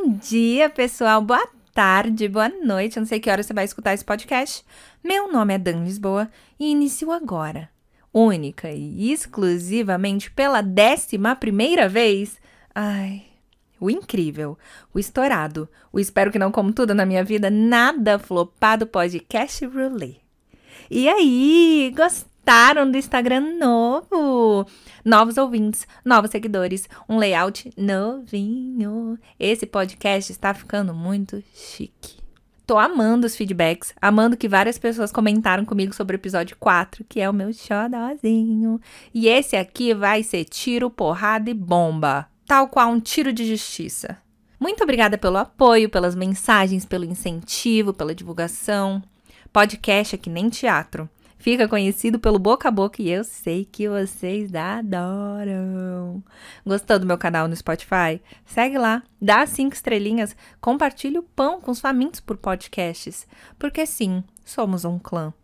Bom dia, pessoal. Boa tarde, boa noite. Eu não sei que hora você vai escutar esse podcast. Meu nome é Dan Lisboa e inicio agora, única e exclusivamente pela 11ª vez. O incrível, o estourado, o espero que não como tudo na minha vida, nada flopado podcast Roulette. E aí, gostaram do Instagram novo? Novos ouvintes, novos seguidores, um layout novinho. Esse podcast está ficando muito chique. Tô amando os feedbacks, amando que várias pessoas comentaram comigo sobre o episódio 4, que é o meu xodózinho. E esse aqui vai ser tiro, porrada e bomba, tal qual um tiro de justiça. Muito obrigada pelo apoio, pelas mensagens, pelo incentivo, pela divulgação. Podcast é que nem teatro. Fica conhecido pelo boca a boca e eu sei que vocês adoram. Gostou do meu canal no Spotify? Segue lá, dá 5 estrelinhas, compartilha o pão com os famintos por podcasts. Porque sim, somos um clã.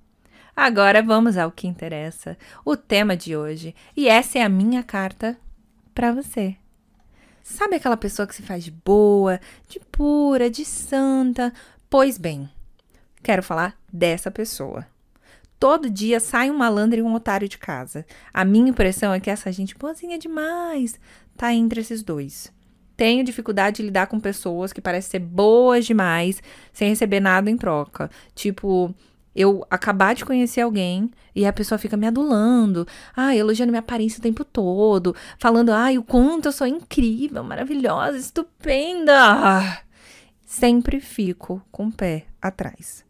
Agora vamos ao que interessa, o tema de hoje. E essa é a minha carta para você. Sabe aquela pessoa que se faz de boa, de pura, de santa? Pois bem, quero falar dessa pessoa. Todo dia sai um malandro e um otário de casa. A minha impressão é que essa gente boazinha demais tá entre esses dois. Tenho dificuldade de lidar com pessoas que parecem ser boas demais sem receber nada em troca. Tipo, eu acabar de conhecer alguém e a pessoa fica me adulando, elogiando minha aparência o tempo todo, falando, o quanto eu sou incrível, maravilhosa, estupenda. Sempre fico com o pé atrás.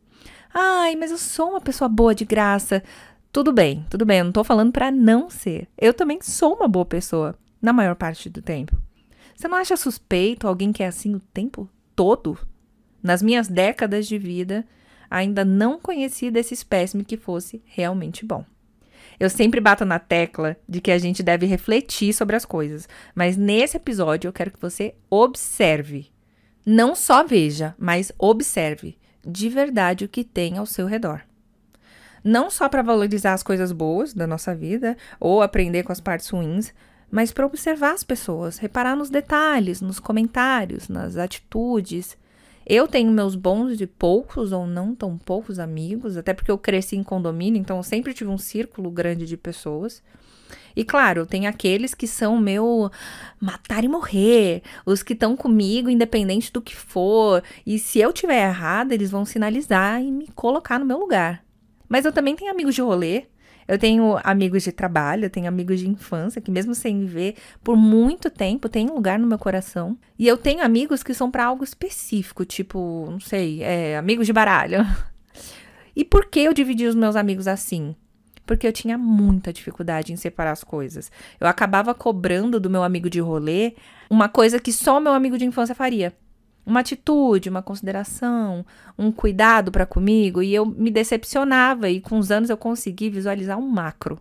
Mas eu sou uma pessoa boa de graça. Tudo bem, eu não tô falando pra não ser. Eu também sou uma boa pessoa, na maior parte do tempo. Você não acha suspeito alguém que é assim o tempo todo? Nas minhas décadas de vida, ainda não conheci desse espécime que fosse realmente bom. Eu sempre bato na tecla de que a gente deve refletir sobre as coisas, mas nesse episódio eu quero que você observe. Não só veja, mas observe de verdade o que tem ao seu redor. Não só para valorizar as coisas boas da nossa vida ou aprender com as partes ruins, mas para observar as pessoas, reparar nos detalhes, nos comentários, nas atitudes. Eu tenho meus bons e poucos ou não tão poucos amigos, até porque eu cresci em condomínio, então eu sempre tive um círculo grande de pessoas. E claro, tem aqueles que são meu matar e morrer, os que estão comigo independente do que for, e se eu tiver errada, eles vão sinalizar e me colocar no meu lugar. Mas eu também tenho amigos de rolê, eu tenho amigos de trabalho, eu tenho amigos de infância, que mesmo sem me ver por muito tempo, tem um lugar no meu coração. E eu tenho amigos que são para algo específico, tipo, não sei, amigos de baralho. E por que eu dividi os meus amigos assim? Porque eu tinha muita dificuldade em separar as coisas. Eu acabava cobrando do meu amigo de rolê uma coisa que só o meu amigo de infância faria. Uma atitude, uma consideração, um cuidado para comigo. E eu me decepcionava e com os anos eu consegui visualizar um macro.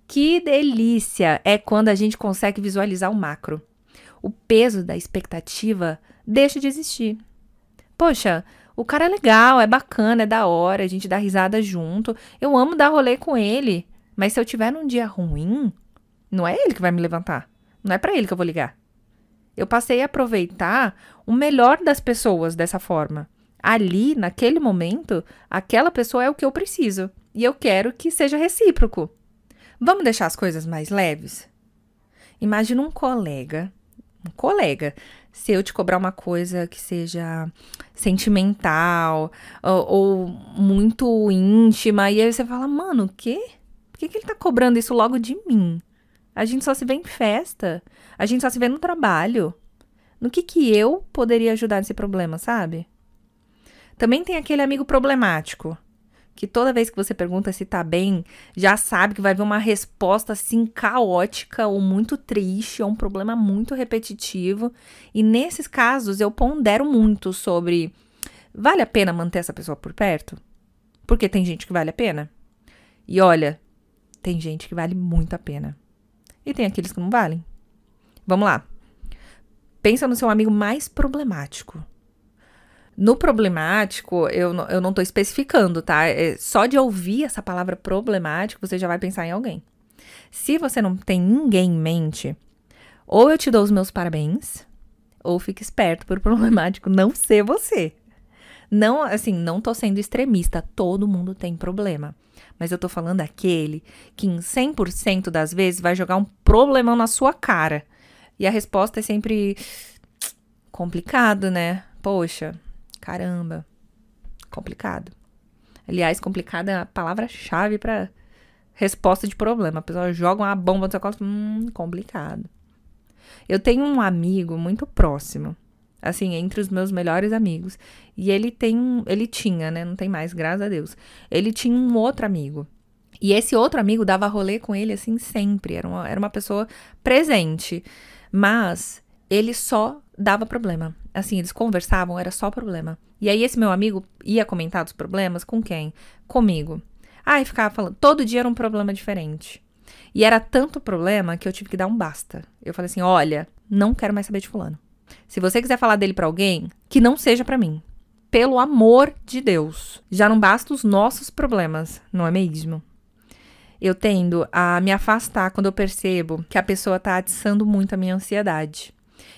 Que delícia é quando a gente consegue visualizar o macro. O peso da expectativa deixa de existir. Poxa, o cara é legal, é bacana, é da hora, a gente dá risada junto. Eu amo dar rolê com ele. Mas se eu tiver num dia ruim, não é ele que vai me levantar. Não é pra ele que eu vou ligar. Eu passei a aproveitar o melhor das pessoas dessa forma. Ali, naquele momento, aquela pessoa é o que eu preciso. E eu quero que seja recíproco. Vamos deixar as coisas mais leves? Imagina um colega, se eu te cobrar uma coisa que seja sentimental ou muito íntima, e aí você fala, mano, o quê? Por que ele tá cobrando isso logo de mim? A gente só se vê em festa, a gente só se vê no trabalho. No que eu poderia ajudar nesse problema, sabe? Também tem aquele amigo problemático, que toda vez que você pergunta se tá bem, já sabe que vai vir uma resposta assim caótica ou muito triste, ou um problema muito repetitivo. E nesses casos eu pondero muito sobre, vale a pena manter essa pessoa por perto? Porque tem gente que vale a pena. E olha, tem gente que vale muito a pena. E tem aqueles que não valem. Vamos lá. Pensa no seu amigo mais problemático. No problemático, eu não tô especificando, tá? Só de ouvir essa palavra problemático, você já vai pensar em alguém. Se você não tem ninguém em mente, ou eu te dou os meus parabéns, ou fique esperto por problemático não ser você. Não, assim, não tô sendo extremista, todo mundo tem problema. Mas eu tô falando aquele que em 100% das vezes vai jogar um problemão na sua cara. E a resposta é sempre complicado, né? Poxa, caramba, complicado. Aliás, complicado é a palavra-chave para resposta de problema. A pessoa joga uma bomba no seu colo, complicado. Eu tenho um amigo muito próximo, assim, entre os meus melhores amigos. E ele tinha, né? Não tem mais, graças a Deus. Ele tinha um outro amigo. E esse outro amigo dava rolê com ele, assim, sempre. Era uma pessoa presente. Mas ele só dava problema. Assim, eles conversavam, era só problema. E aí esse meu amigo ia comentar dos problemas com quem? Comigo. E ficava falando. Todo dia era um problema diferente. E era tanto problema que eu tive que dar um basta. Eu falei assim, olha, não quero mais saber de fulano. Se você quiser falar dele pra alguém, que não seja pra mim. Pelo amor de Deus. Já não basta os nossos problemas, não é mesmo? Eu tendo a me afastar quando eu percebo que a pessoa tá atiçando muito a minha ansiedade.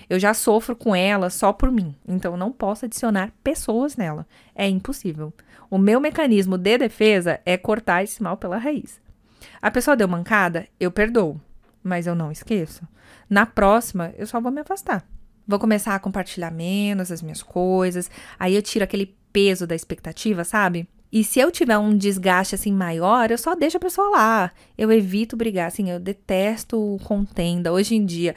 Eu já sofro com ela só por mim, então eu não posso adicionar pessoas nela. É impossível. O meu mecanismo de defesa é cortar esse mal pela raiz. A pessoa deu mancada, eu perdoo, mas eu não esqueço. Na próxima, eu só vou me afastar. Vou começar a compartilhar menos as minhas coisas, aí eu tiro aquele peso da expectativa, sabe? E se eu tiver um desgaste, assim, maior, eu só deixo a pessoa lá. Eu evito brigar, assim, eu detesto contenda. Hoje em dia,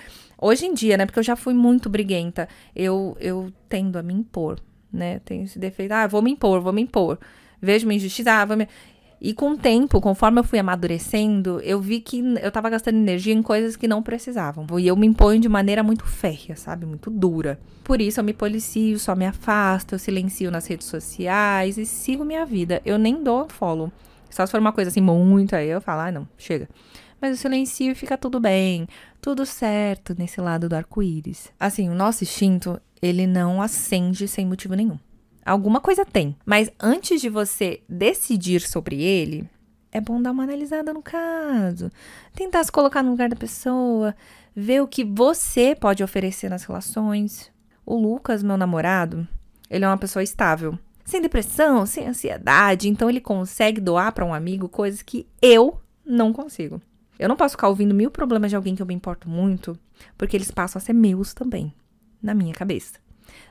né, porque eu já fui muito briguenta, eu tendo a me impor, né? Tenho esse defeito, vou me impor. Vejo uma injustiça, E com o tempo, conforme eu fui amadurecendo, eu vi que eu tava gastando energia em coisas que não precisavam. E eu me imponho de maneira muito férrea, sabe? Muito dura. Por isso eu me policio, só me afasto, eu silencio nas redes sociais e sigo minha vida. Eu nem dou follow. Só se for uma coisa assim muito, aí eu falo, não, chega. Mas eu silencio e fica tudo bem, tudo certo nesse lado do arco-íris. Assim, o nosso instinto, ele não acende sem motivo nenhum. Alguma coisa tem. Mas antes de você decidir sobre ele, é bom dar uma analisada no caso. Tentar se colocar no lugar da pessoa. Ver o que você pode oferecer nas relações. O Lucas, meu namorado, ele é uma pessoa estável. Sem depressão, sem ansiedade. Então ele consegue doar para um amigo coisas que eu não consigo. Eu não posso ficar ouvindo 1000 problemas de alguém que eu me importo muito. Porque eles passam a ser meus também. Na minha cabeça.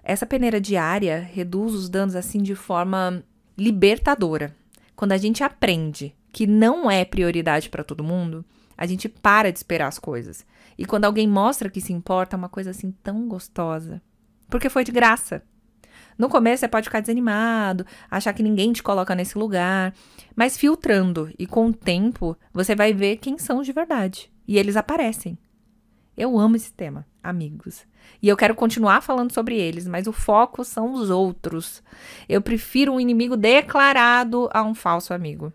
Essa peneira diária reduz os danos assim de forma libertadora. Quando a gente aprende que não é prioridade para todo mundo, a gente para de esperar as coisas. E quando alguém mostra que se importa, é uma coisa assim tão gostosa. Porque foi de graça. No começo você pode ficar desanimado, achar que ninguém te coloca nesse lugar, mas filtrando e com o tempo você vai ver quem são de verdade. E eles aparecem. Eu amo esse tema, amigos. E eu quero continuar falando sobre eles, mas o foco são os outros. Eu prefiro um inimigo declarado a um falso amigo.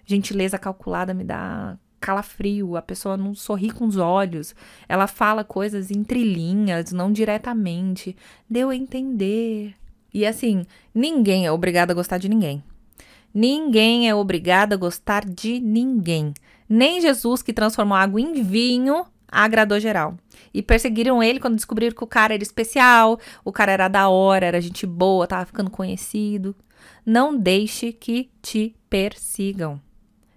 Gentileza calculada me dá calafrio, a pessoa não sorri com os olhos. Ela fala coisas entre linhas, não diretamente. Deu a entender. E assim, ninguém é obrigado a gostar de ninguém. Ninguém é obrigado a gostar de ninguém. Nem Jesus, que transformou água em vinho, agradou geral. E perseguiram ele quando descobriram que o cara era especial, o cara era da hora, era gente boa, tava ficando conhecido. Não deixe que te persigam.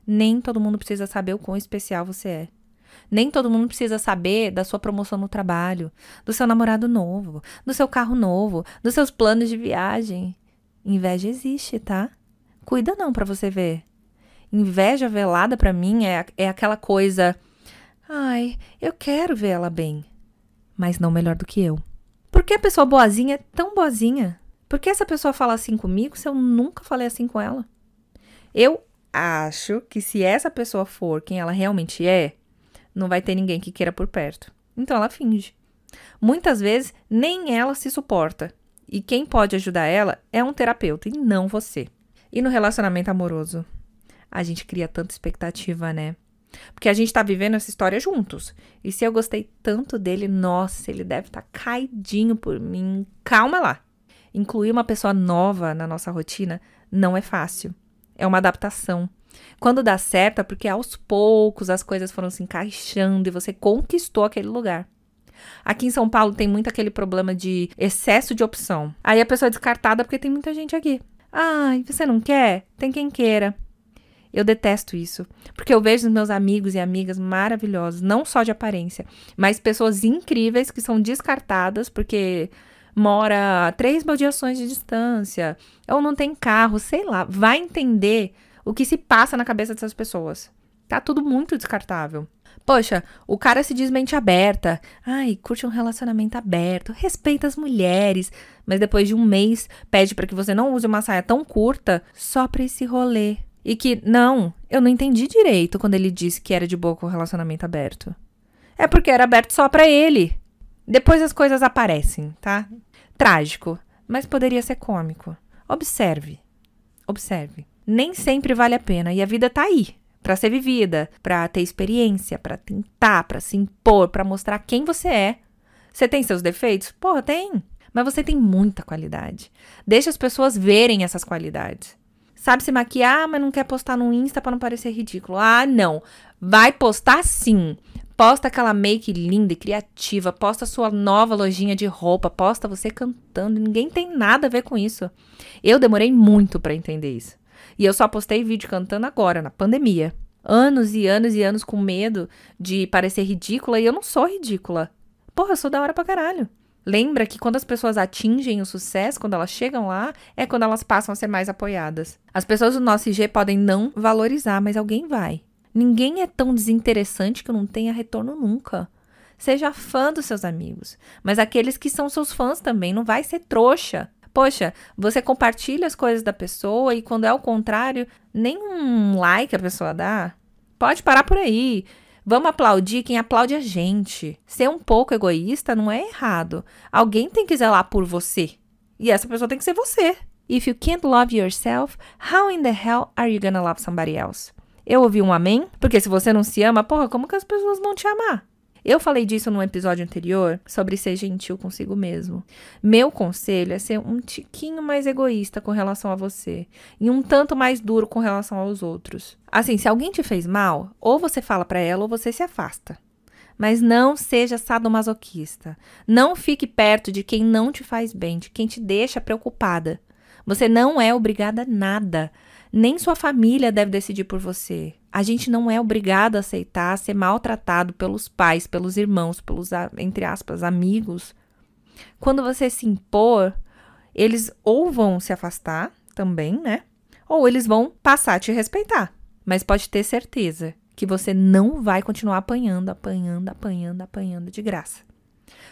Nem todo mundo precisa saber o quão especial você é. Nem todo mundo precisa saber da sua promoção no trabalho, do seu namorado novo, do seu carro novo, dos seus planos de viagem. Inveja existe, tá? Cuida não pra você ver. Inveja velada pra mim é aquela coisa... Ai, eu quero ver ela bem, mas não melhor do que eu. Por que a pessoa boazinha é tão boazinha? Por que essa pessoa fala assim comigo se eu nunca falei assim com ela? Eu acho que se essa pessoa for quem ela realmente é, não vai ter ninguém que queira por perto. Então ela finge. Muitas vezes nem ela se suporta. E quem pode ajudar ela é um terapeuta e não você. E no relacionamento amoroso? A gente cria tanta expectativa, né? Porque a gente tá vivendo essa história juntos. E se eu gostei tanto dele, nossa, ele deve estar caidinho por mim. Calma lá. Incluir uma pessoa nova na nossa rotina não é fácil. É uma adaptação. Quando dá certo é porque aos poucos as coisas foram se encaixando e você conquistou aquele lugar. Aqui em São Paulo tem muito aquele problema de excesso de opção. Aí a pessoa é descartada porque tem muita gente aqui. Ai, você não quer? Tem quem queira. Eu detesto isso, porque eu vejo os meus amigos e amigas maravilhosos, não só de aparência, mas pessoas incríveis que são descartadas porque mora a 3 baldeações de distância, ou não tem carro, sei lá. Vai entender o que se passa na cabeça dessas pessoas. Tá tudo muito descartável. Poxa, o cara se diz mente aberta. Ai, curte um relacionamento aberto, respeita as mulheres, mas depois de um mês pede pra que você não use uma saia tão curta só pra esse rolê. E que, não, eu não entendi direito quando ele disse que era de boa com o relacionamento aberto. É porque era aberto só pra ele. Depois as coisas aparecem, tá? Trágico, mas poderia ser cômico. Observe. Nem sempre vale a pena e a vida tá aí. Pra ser vivida, pra ter experiência, pra tentar, pra se impor, pra mostrar quem você é. Você tem seus defeitos? Porra, tem. Mas você tem muita qualidade. Deixa as pessoas verem essas qualidades. Sabe se maquiar, mas não quer postar no Insta pra não parecer ridículo. Ah, não. Vai postar sim. Posta aquela make linda e criativa. Posta sua nova lojinha de roupa. Posta você cantando. Ninguém tem nada a ver com isso. Eu demorei muito pra entender isso. E eu só postei vídeo cantando agora, na pandemia. Anos e anos e anos com medo de parecer ridícula. E eu não sou ridícula. Porra, eu sou da hora pra caralho. Lembra que quando as pessoas atingem o sucesso, quando elas chegam lá, é quando elas passam a ser mais apoiadas. As pessoas do nosso IG podem não valorizar, mas alguém vai. Ninguém é tão desinteressante que não tenha retorno nunca. Seja fã dos seus amigos. Mas aqueles que são seus fãs também, não vai ser trouxa. Poxa, você compartilha as coisas da pessoa e quando é o contrário, nem um like a pessoa dá. Pode parar por aí. Vamos aplaudir quem aplaude a gente. Ser um pouco egoísta não é errado. Alguém tem que zelar por você. E essa pessoa tem que ser você. If you can't love yourself, how in the hell are you gonna love somebody else? Eu ouvi um amém? Porque se você não se ama, porra, como que as pessoas vão te amar? Eu falei disso num episódio anterior, sobre ser gentil consigo mesmo. Meu conselho é ser um tiquinho mais egoísta com relação a você. E um tanto mais duro com relação aos outros. Assim, se alguém te fez mal, ou você fala pra ela ou você se afasta. Mas não seja sadomasoquista. Não fique perto de quem não te faz bem, de quem te deixa preocupada. Você não é obrigada a nada. Nem sua família deve decidir por você. A gente não é obrigado a aceitar ser maltratado pelos pais, pelos irmãos, pelos, entre aspas, amigos. Quando você se impor, eles ou vão se afastar também, né? Ou eles vão passar a te respeitar. Mas pode ter certeza que você não vai continuar apanhando de graça.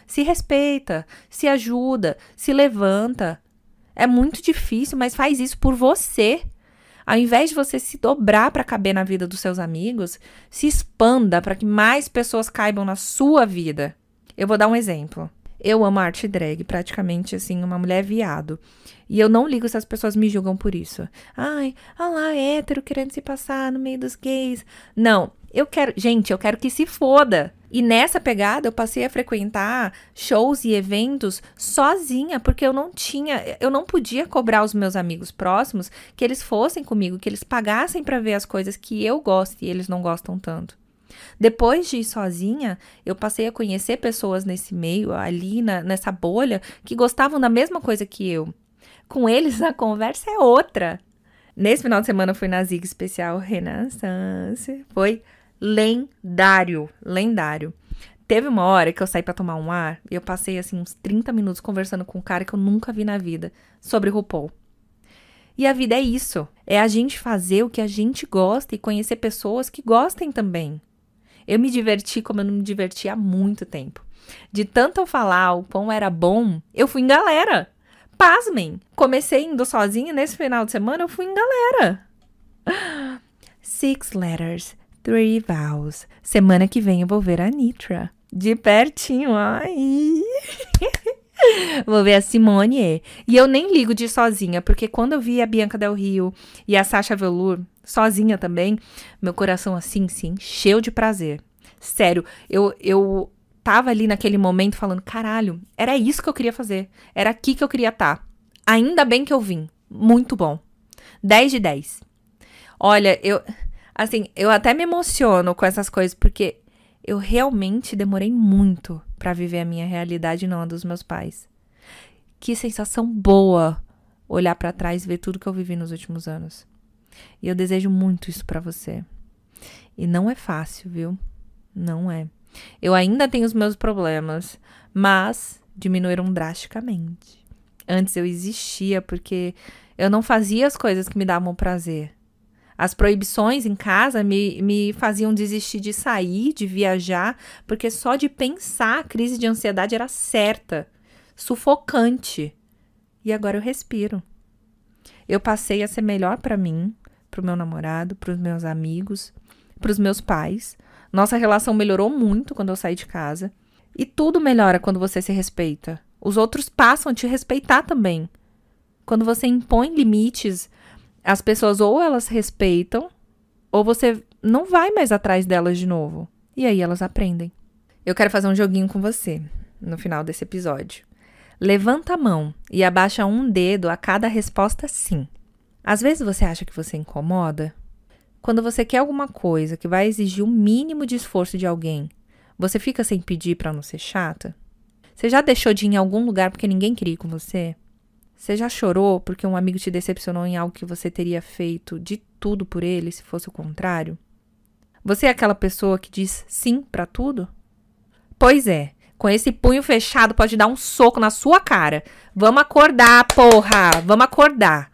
Se respeita, se ajuda, se levanta. É muito difícil, mas faz isso por você. Ao invés de você se dobrar para caber na vida dos seus amigos, se expanda para que mais pessoas caibam na sua vida. Eu vou dar um exemplo. Eu amo arte drag, praticamente assim, uma mulher viado. E eu não ligo se as pessoas me julgam por isso. Ai, olha lá, hétero querendo se passar no meio dos gays. Não, eu quero que se foda. E nessa pegada eu passei a frequentar shows e eventos sozinha, porque eu não podia cobrar os meus amigos próximos que eles fossem comigo, que eles pagassem para ver as coisas que eu gosto e eles não gostam tanto. Depois de ir sozinha, eu passei a conhecer pessoas nesse meio, ali nessa bolha, que gostavam da mesma coisa que eu. Com eles a conversa é outra. Nesse final de semana eu fui na Zig Especial Renaissance. Foi lendário. Teve uma hora que eu saí pra tomar um ar e eu passei assim uns 30 minutos conversando com um cara que eu nunca vi na vida sobre RuPaul. E a vida é isso. É a gente fazer o que a gente gosta e conhecer pessoas que gostem também. Eu me diverti como eu não me diverti há muito tempo. De tanto eu falar o quão era bom, eu fui em galera. Pasmem, comecei indo sozinha, nesse final de semana eu fui em galera. 6 letters, 3 vows. Semana que vem eu vou ver a Nitra. De pertinho, ai. Vou ver a Simone. E eu nem ligo de ir sozinha, porque quando eu vi a Bianca Del Rio e a Sasha Velour sozinha também, meu coração assim se encheu de prazer. Sério, eu tava ali naquele momento falando, caralho, era isso que eu queria fazer. Era aqui que eu queria estar. Ainda bem que eu vim. Muito bom. 10 de 10. Olha, eu até me emociono com essas coisas, porque eu realmente demorei muito pra viver a minha realidade e não a dos meus pais. Que sensação boa olhar pra trás e ver tudo que eu vivi nos últimos anos. E eu desejo muito isso pra você. E não é fácil, viu? Não é. Eu ainda tenho os meus problemas, mas diminuíram drasticamente. Antes eu existia porque eu não fazia as coisas que me davam prazer. As proibições em casa me faziam desistir de sair, de viajar, porque só de pensar a crise de ansiedade era certa, sufocante. E agora eu respiro. Eu passei a ser melhor pra mim, pro meu namorado, pros meus amigos, pros meus pais. Nossa relação melhorou muito quando eu saí de casa. E tudo melhora quando você se respeita. Os outros passam a te respeitar também. Quando você impõe limites, as pessoas ou elas respeitam, ou você não vai mais atrás delas de novo. E aí elas aprendem. Eu quero fazer um joguinho com você no final desse episódio. Levanta a mão e abaixa um dedo a cada resposta sim. Às vezes você acha que você incomoda? Quando você quer alguma coisa que vai exigir o mínimo de esforço de alguém, você fica sem pedir pra não ser chata? Você já deixou de ir em algum lugar porque ninguém queria ir com você? Você já chorou porque um amigo te decepcionou em algo que você teria feito de tudo por ele se fosse o contrário? Você é aquela pessoa que diz sim pra tudo? Pois é, com esse punho fechado pode dar um soco na sua cara. Vamos acordar, porra! Vamos acordar.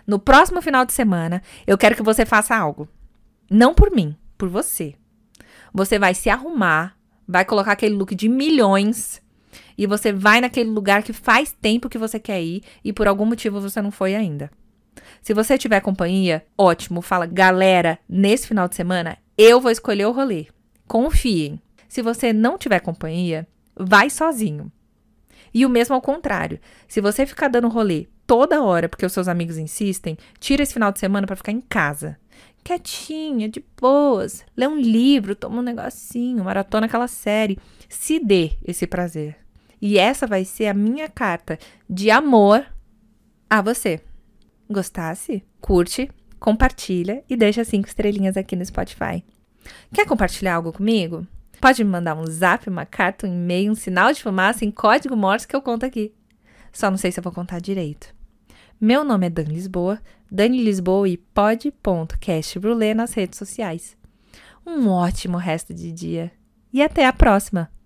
No próximo final de semana, eu quero que você faça algo. Não por mim, por você. Você vai se arrumar, vai colocar aquele look de milhões e você vai naquele lugar que faz tempo que você quer ir e por algum motivo você não foi ainda. Se você tiver companhia, ótimo, fala, galera, nesse final de semana eu vou escolher o rolê. Confiem. Se você não tiver companhia, vai sozinho. E o mesmo ao contrário. Se você ficar dando rolê toda hora porque os seus amigos insistem, tira esse final de semana pra ficar em casa. Quietinha, de boas. Lê um livro, toma um negocinho, maratona aquela série. Se dê esse prazer. E essa vai ser a minha carta de amor a você. Gostasse? Curte, compartilha e deixa 5 estrelinhas aqui no Spotify. Quer compartilhar algo comigo? Pode me mandar um zap, uma carta, um e-mail, um sinal de fumaça em código Morse que eu conto aqui. Só não sei se eu vou contar direito. Meu nome é Dani Lisboa, Dani Lisboa e pod.castbrulé nas redes sociais. Um ótimo resto de dia e até a próxima!